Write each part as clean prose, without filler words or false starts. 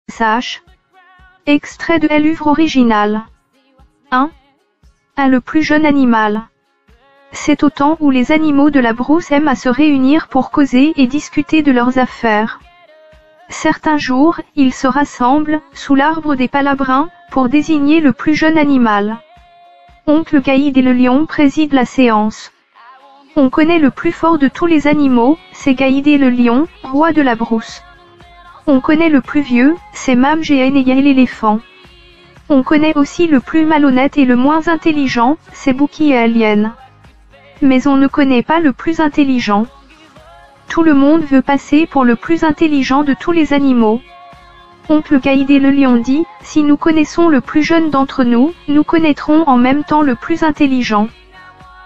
Sache. Extrait de l'œuvre originale. 1. Le plus jeune animal. C'est au temps où les animaux de la brousse aiment à se réunir pour causer et discuter de leurs affaires. Certains jours, ils se rassemblent, sous l'arbre des palabrins, pour désigner le plus jeune animal. Oncle Gaïd et le lion président la séance. On connaît le plus fort de tous les animaux, c'est Gaïd et le lion, roi de la brousse. On connaît le plus vieux, c'est Mamgéen et l'éléphant. On connaît aussi le plus malhonnête et le moins intelligent, c'est Bouki et Alien. Mais on ne connaît pas le plus intelligent. Tout le monde veut passer pour le plus intelligent de tous les animaux. Oncle Gaïd et le lion dit, si nous connaissons le plus jeune d'entre nous, nous connaîtrons en même temps le plus intelligent.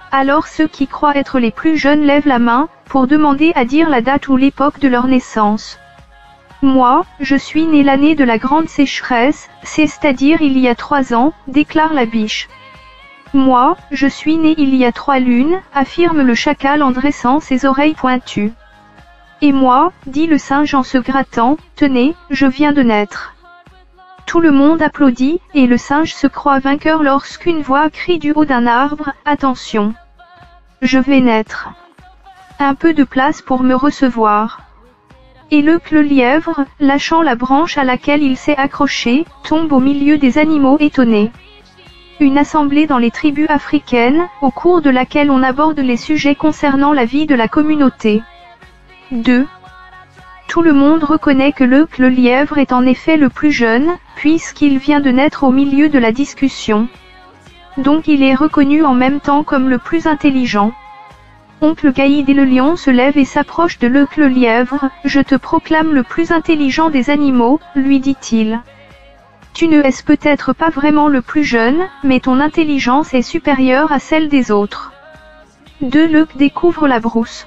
Alors ceux qui croient être les plus jeunes lèvent la main, pour demander à dire la date ou l'époque de leur naissance. Moi, je suis né l'année de la grande sécheresse, c'est-à-dire il y a 3 ans, déclare la biche. Moi, je suis né il y a 3 lunes, affirme le chacal en dressant ses oreilles pointues. Et moi, dit le singe en se grattant, tenez, je viens de naître. Tout le monde applaudit, et le singe se croit vainqueur lorsqu'une voix crie du haut d'un arbre, attention. Je vais naître. Un peu de place pour me recevoir. Et le lièvre, lâchant la branche à laquelle il s'est accroché, tombe au milieu des animaux étonnés. Une assemblée dans les tribus africaines, au cours de laquelle on aborde les sujets concernant la vie de la communauté. 2. Tout le monde reconnaît que le lièvre est en effet le plus jeune, puisqu'il vient de naître au milieu de la discussion. Donc il est reconnu en même temps comme le plus intelligent. Oncle Gaïd et le lion se lèvent et s'approchent de le lièvre. Je te proclame le plus intelligent des animaux, lui dit-il. Tu ne es peut-être pas vraiment le plus jeune, mais ton intelligence est supérieure à celle des autres. 2. Luc découvre la brousse.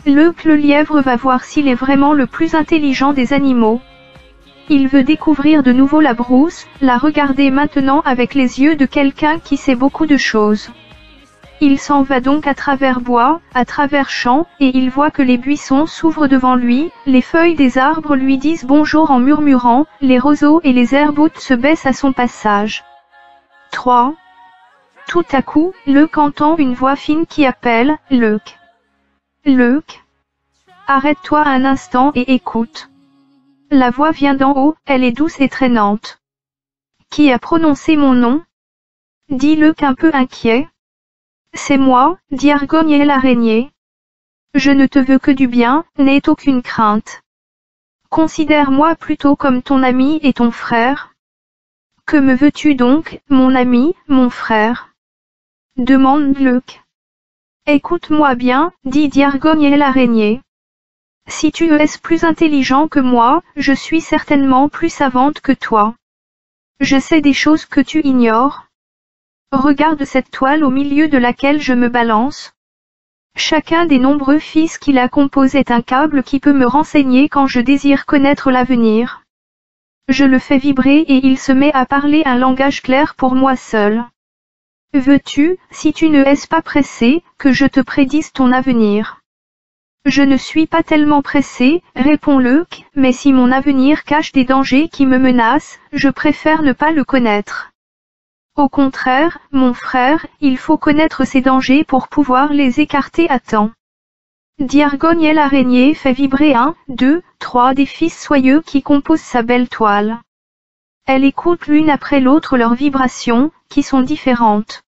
Le lièvre va voir s'il est vraiment le plus intelligent des animaux. Il veut découvrir de nouveau la brousse, la regarder maintenant avec les yeux de quelqu'un qui sait beaucoup de choses. Il s'en va donc à travers bois, à travers champs, et il voit que les buissons s'ouvrent devant lui, les feuilles des arbres lui disent bonjour en murmurant, les roseaux et les herboutes se baissent à son passage. 3. Tout à coup, Luc entend une voix fine qui appelle, Luc. Luc. Arrête-toi un instant et écoute. La voix vient d'en haut, elle est douce et traînante. Qui a prononcé mon nom? Dit Luc un peu inquiet. C'est moi, dit Argogne l'araignée. Je ne te veux que du bien, n'aie aucune crainte. Considère-moi plutôt comme ton ami et ton frère. Que me veux-tu donc, mon ami, mon frère? Demande Luc. Écoute-moi bien, dit Argogne l'araignée. Si tu es plus intelligent que moi, je suis certainement plus savante que toi. Je sais des choses que tu ignores. Regarde cette toile au milieu de laquelle je me balance. Chacun des nombreux fils qui la composent est un câble qui peut me renseigner quand je désire connaître l'avenir. Je le fais vibrer et il se met à parler un langage clair pour moi seul. Veux-tu, si tu ne es pas pressé, que je te prédise ton avenir? Je ne suis pas tellement pressé, répond Luc, mais si mon avenir cache des dangers qui me menacent, je préfère ne pas le connaître. Au contraire, mon frère, il faut connaître ces dangers pour pouvoir les écarter à temps. Argogne l'araignée fait vibrer 1, 2, 3 des fils soyeux qui composent sa belle toile. Elle écoute l'une après l'autre leurs vibrations, qui sont différentes.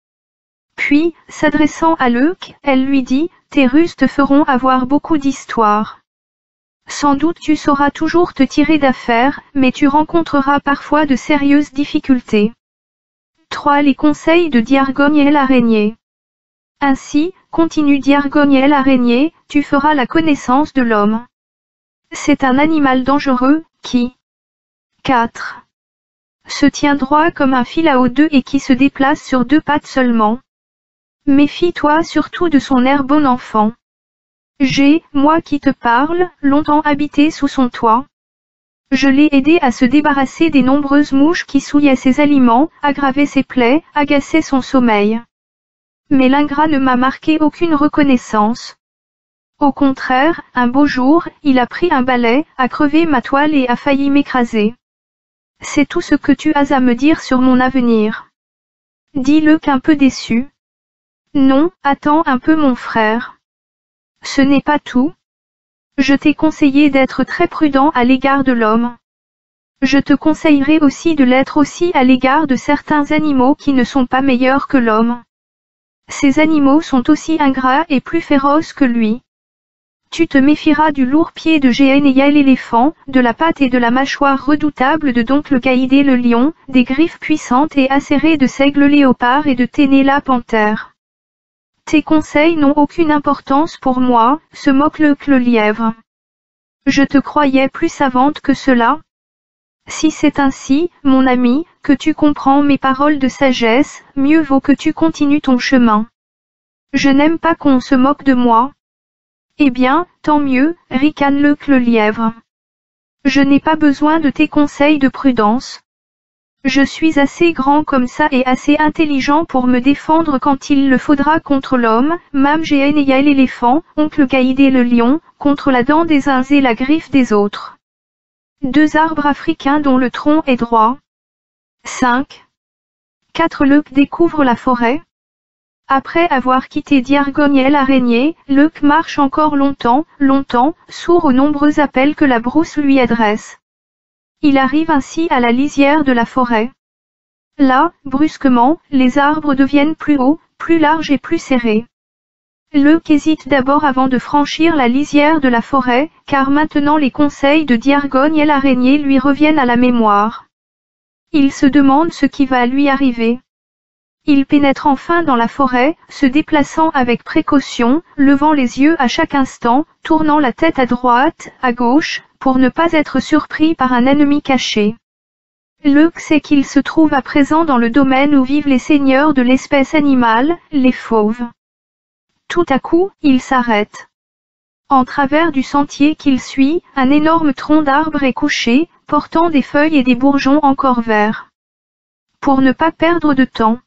Puis, s'adressant à Luc, elle lui dit, tes ruses te feront avoir beaucoup d'histoires. Sans doute tu sauras toujours te tirer d'affaire, mais tu rencontreras parfois de sérieuses difficultés. 3. Les conseils de Argogne l'araignée. Ainsi, continue Argogne l'araignée, tu feras la connaissance de l'homme. C'est un animal dangereux, qui 4. Se tient droit comme un fil à eau 2 et qui se déplace sur 2 pattes seulement. Méfie-toi surtout de son air bon enfant. J'ai, moi qui te parle, longtemps habité sous son toit. Je l'ai aidé à se débarrasser des nombreuses mouches qui souillaient ses aliments, aggravaient ses plaies, agaçaient son sommeil. Mais l'ingrat ne m'a marqué aucune reconnaissance. Au contraire, un beau jour, il a pris un balai, a crevé ma toile et a failli m'écraser. C'est tout ce que tu as à me dire sur mon avenir. Dit Luke un peu déçu. Non, attends un peu mon frère. Ce n'est pas tout. Je t'ai conseillé d'être très prudent à l'égard de l'homme. Je te conseillerais aussi de l'être aussi à l'égard de certains animaux qui ne sont pas meilleurs que l'homme. Ces animaux sont aussi ingrats et plus féroces que lui. Tu te méfieras du lourd pied de Généal l'éléphant, de la patte et de la mâchoire redoutable de Doncle Caïdé le lion, des griffes puissantes et acérées de Seigle léopard et de Téné la panthère. Tes conseils n'ont aucune importance pour moi, se moque Luke le lièvre. Je te croyais plus savante que cela. Si c'est ainsi, mon ami, que tu comprends mes paroles de sagesse, mieux vaut que tu continues ton chemin. Je n'aime pas qu'on se moque de moi. Eh bien, tant mieux, ricane Luke le lièvre. Je n'ai pas besoin de tes conseils de prudence. Je suis assez grand comme ça et assez intelligent pour me défendre quand il le faudra contre l'homme, Mame Généal l'éléphant, oncle Caïdé le lion, contre la dent des uns et la griffe des autres. 2 arbres africains dont le tronc est droit. 5. 4. Luke découvre la forêt. Après avoir quitté Diargoniel l'araignée, Luke marche encore longtemps, sourd aux nombreux appels que la brousse lui adresse. Il arrive ainsi à la lisière de la forêt. Là, brusquement, les arbres deviennent plus hauts, plus larges et plus serrés. Luke hésite d'abord avant de franchir la lisière de la forêt, car maintenant les conseils de Diargoniel l'araignée lui reviennent à la mémoire. Il se demande ce qui va lui arriver. Il pénètre enfin dans la forêt, se déplaçant avec précaution, levant les yeux à chaque instant, tournant la tête à droite, à gauche, pour ne pas être surpris par un ennemi caché. Luke sait qu'il se trouve à présent dans le domaine où vivent les seigneurs de l'espèce animale, les fauves. Tout à coup, il s'arrête. En travers du sentier qu'il suit, un énorme tronc d'arbre est couché, portant des feuilles et des bourgeons encore verts. Pour ne pas perdre de temps,